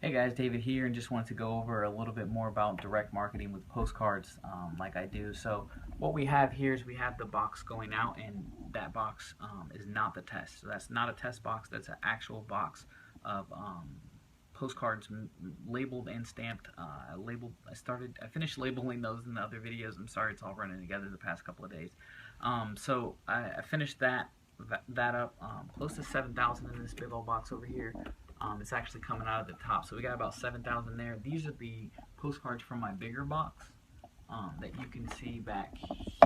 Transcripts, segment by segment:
Hey guys, David here, and just wanted to go over a little bit more about direct marketing with postcards like I do. So what we have here is we have the box going out, and that box is not the test. So that's not a test box, that's an actual box of postcards labeled and stamped. I finished labeling those in the other videos. I'm sorry, it's all running together the past couple of days. So I finished that up, close to 7,000 in this big old box over here. It's actually coming out of the top, so we got about 7,000 there. These are the postcards from my bigger box that you can see back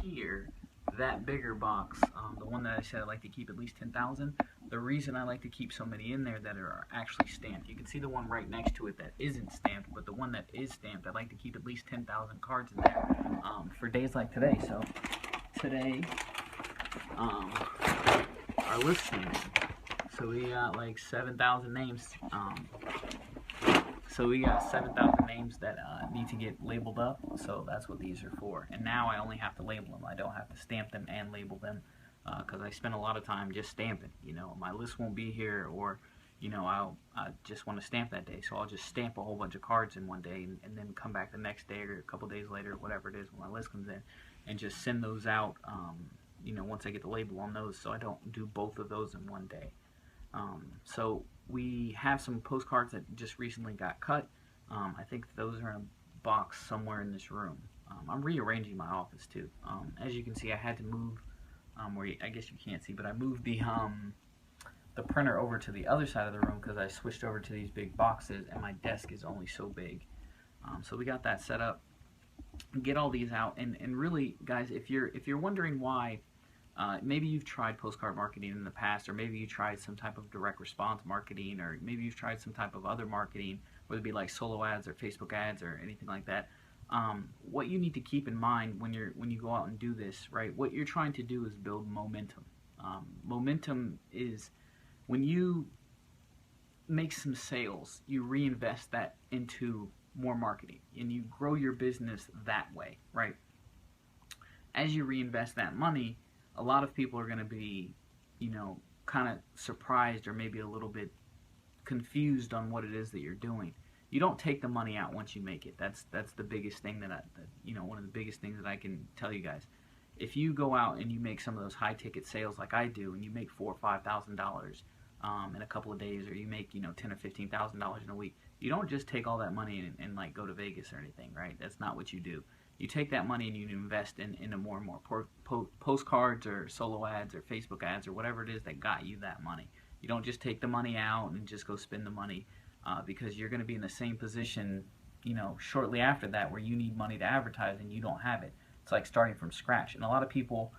here. That bigger box, the one that I said I like to keep at least 10,000. The reason I like to keep so many in there that are actually stamped, you can see the one right next to it that isn't stamped, but the one that is stamped, I like to keep at least 10,000 cards in there for days like today. So today, our list came in. So we got like 7,000 names. So we got 7,000 names that need to get labeled up. So that's what these are for. And now I only have to label them. I don't have to stamp them and label them because I spend a lot of time just stamping. You know, my list won't be here, or you know, I just want to stamp that day. So I'll just stamp a whole bunch of cards in one day, and then come back the next day or a couple days later, whatever it is, when my list comes in, and just send those out. You know, once I get the label on those, so I don't do both of those in one day. So we have some postcards that just recently got cut. I think those are in a box somewhere in this room. I'm rearranging my office too. As you can see, I had to move, I guess you can't see, but I moved the printer over to the other side of the room because I switched over to these big boxes, and my desk is only so big. So we got that set up. Get all these out, and really, guys, if you're wondering why. Maybe you've tried postcard marketing in the past, or maybe you tried some type of direct response marketing, or maybe you've tried some type of other marketing, whether it be like solo ads or Facebook ads or anything like that. What you need to keep in mind when you go out and do this, right? What you're trying to do is build momentum. Momentum is when you make some sales, you reinvest that into more marketing, and you grow your business that way, right? As you reinvest that money, a lot of people are going to be, you know, kind of surprised or maybe a little bit confused on what it is that you're doing. You don't take the money out once you make it. That's the biggest thing you know, one of the biggest things that I can tell you guys. If you go out and you make some of those high ticket sales like I do, and you make $4,000 or $5,000 in a couple of days, or you make, you know, $10,000 or $15,000 in a week, you don't just take all that money and like go to Vegas or anything, right? That's not what you do. You take that money and you invest into more and more postcards or solo ads or Facebook ads or whatever it is that got you that money. You don't just take the money out and just go spend the money because you're going to be in the same position, you know, shortly after that, where you need money to advertise and you don't have it. It's like starting from scratch. And a lot of people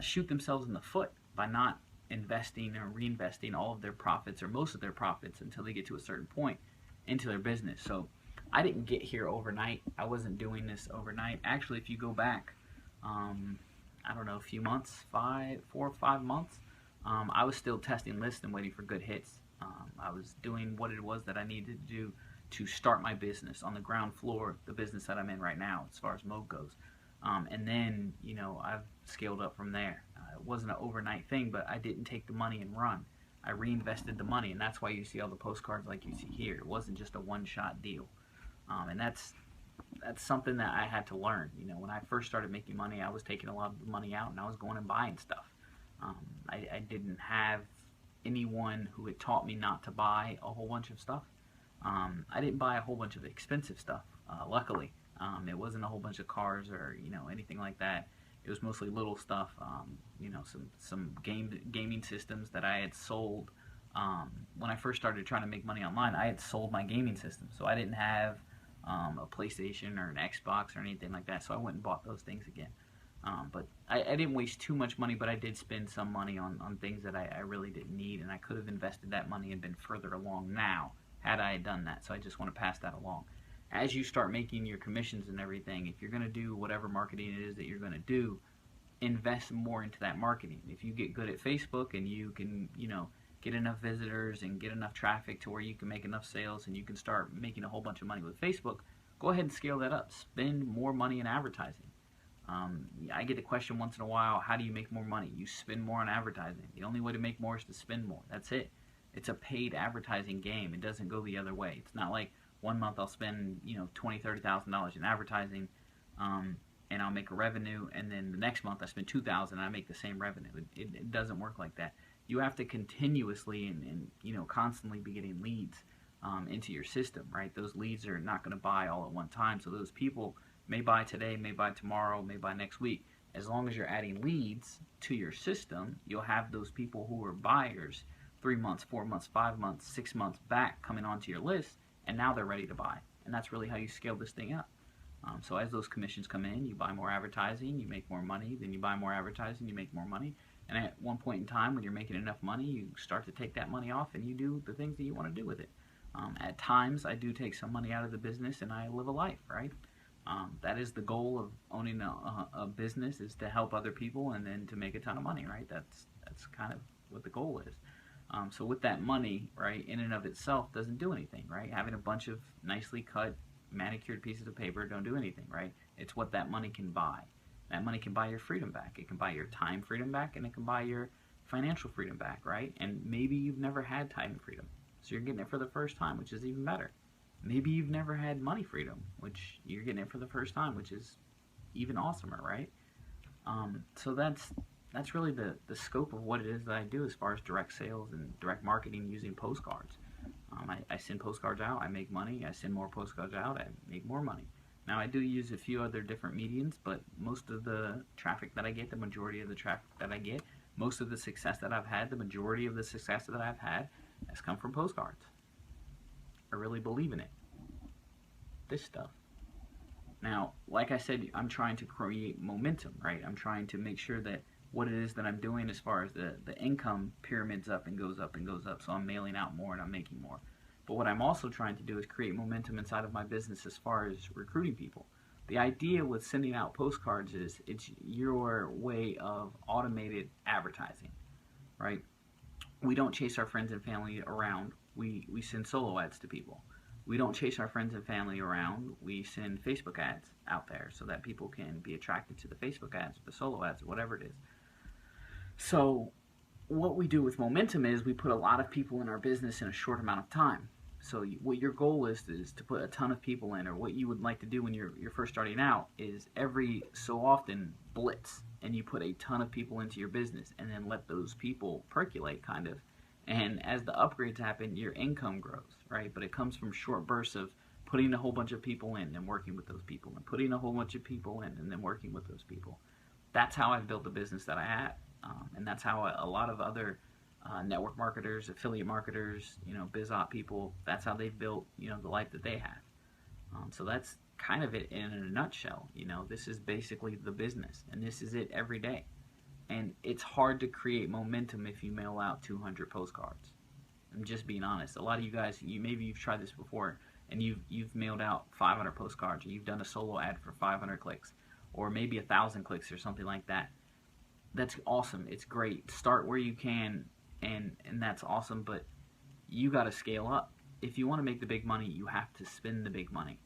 shoot themselves in the foot by not investing or reinvesting all of their profits or most of their profits until they get to a certain point into their business. So I didn't get here overnight. I wasn't doing this overnight. Actually, if you go back, I don't know, a few months, 4 or 5 months, I was still testing lists and waiting for good hits. I was doing what it was that I needed to do to start my business on the ground floor, the business that I'm in right now, as far as Moog goes. And then, you know, I've scaled up from there. It wasn't an overnight thing, but I didn't take the money and run. I reinvested the money, and that's why you see all the postcards like you see here. It wasn't just a one-shot deal. And that's something that I had to learn. You know, when I first started making money, I was taking a lot of the money out and I was going and buying stuff. I didn't have anyone who had taught me not to buy a whole bunch of stuff. I didn't buy a whole bunch of expensive stuff, luckily. It wasn't a whole bunch of cars or, you know, anything like that. It was mostly little stuff, you know, some gaming systems that I had sold. When I first started trying to make money online, I had sold my gaming system, so I didn't have a PlayStation or an Xbox or anything like that, so I went and bought those things again. But I didn't waste too much money, but I did spend some money on things that I really didn't need, and I could have invested that money and been further along now had I done that. So I just want to pass that along. As you start making your commissions and everything, if you're going to do whatever marketing it is that you're going to do, invest more into that marketing. If you get good at Facebook and you can, you know, get enough visitors and get enough traffic to where you can make enough sales and you can start making a whole bunch of money with Facebook, go ahead and scale that up. Spend more money in advertising. I get the question once in a while, how do you make more money? You spend more on advertising. The only way to make more is to spend more. That's it. It's a paid advertising game. It doesn't go the other way. It's not like one month I'll spend, you know, $20,000-$30,000 in advertising, and I'll make a revenue, and then the next month I spend $2,000 and I make the same revenue. It doesn't work like that. You have to continuously and you know, constantly be getting leads into your system, right? Those leads are not going to buy all at one time, so those people may buy today, may buy tomorrow, may buy next week. As long as you're adding leads to your system, you'll have those people who are buyers 3 months, 4 months, 5 months, 6 months back coming onto your list, and now they're ready to buy. And that's really how you scale this thing up. So as those commissions come in, you buy more advertising, you make more money, then you buy more advertising, you make more money. And at one point in time, when you're making enough money, you start to take that money off and you do the things that you want to do with it. At times, I do take some money out of the business and I live a life, right? That is the goal of owning a business, is to help other people and then to make a ton of money, right? That's kind of what the goal is. So with that money, right, in and of itself doesn't do anything, right? Having a bunch of nicely cut, manicured pieces of paper don't do anything, right? It's what that money can buy. That money can buy your freedom back. It can buy your time freedom back, and it can buy your financial freedom back, right? And maybe you've never had time freedom, so you're getting it for the first time, which is even better. Maybe you've never had money freedom, which you're getting it for the first time, which is even awesomer, right? So that's really the scope of what it is that I do as far as direct sales and direct marketing using postcards. I send postcards out, I make money. I send more postcards out, I make more money. Now, I do use a few other different mediums, but most of the traffic that I get, the majority of the traffic that I get, most of the success that I've had, the majority of the success that I've had has come from postcards. I really believe in it. This stuff. Now, like I said, I'm trying to create momentum, right? I'm trying to make sure that what it is that I'm doing as far as the income pyramids up and goes up and goes up, so I'm mailing out more and I'm making more. But what I'm also trying to do is create momentum inside of my business as far as recruiting people. The idea with sending out postcards is it's your way of automated advertising, right? We don't chase our friends and family around. We send solo ads to people. We don't chase our friends and family around. We send Facebook ads out there so that people can be attracted to the Facebook ads, the solo ads, or whatever it is. So what we do with momentum is we put a lot of people in our business in a short amount of time. So what your goal is to put a ton of people in, or what you would like to do when you're first starting out is every so often blitz, and you put a ton of people into your business and then let those people percolate kind of. And as the upgrades happen, your income grows, right? But it comes from short bursts of putting a whole bunch of people in and working with those people, and putting a whole bunch of people in and then working with those people. That's how I've built the business that I have, and that's how a lot of other network marketers, affiliate marketers, you know, biz op people, that's how they've built, you know, the life that they have. So that's kind of it in a nutshell. You know, this is basically the business, and this is it every day. And it's hard to create momentum if you mail out 200 postcards. I'm just being honest. A lot of you guys, maybe you've tried this before, and you've mailed out 500 postcards, or you've done a solo ad for 500 clicks, or maybe 1,000 clicks or something like that. That's awesome. It's great. Start where you can, and that's awesome, but you got to scale up. If you want to make the big money, you have to spend the big money.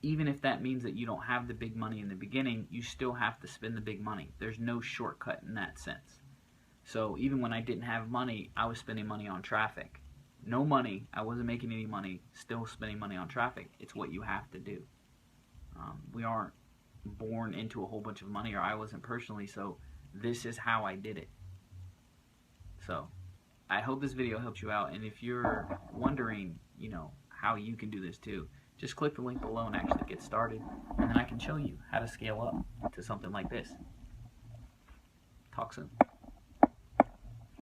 Even if that means that you don't have the big money in the beginning, you still have to spend the big money. There's no shortcut in that sense. So even when I didn't have money, I was spending money on traffic. No money, I wasn't making any money, still spending money on traffic. It's what you have to do. We aren't born into a whole bunch of money, or I wasn't personally, so this is how I did it. So I hope this video helped you out, and if you're wondering, you know, how you can do this too, just click the link below and actually get started, and then I can show you how to scale up to something like this. Talk soon.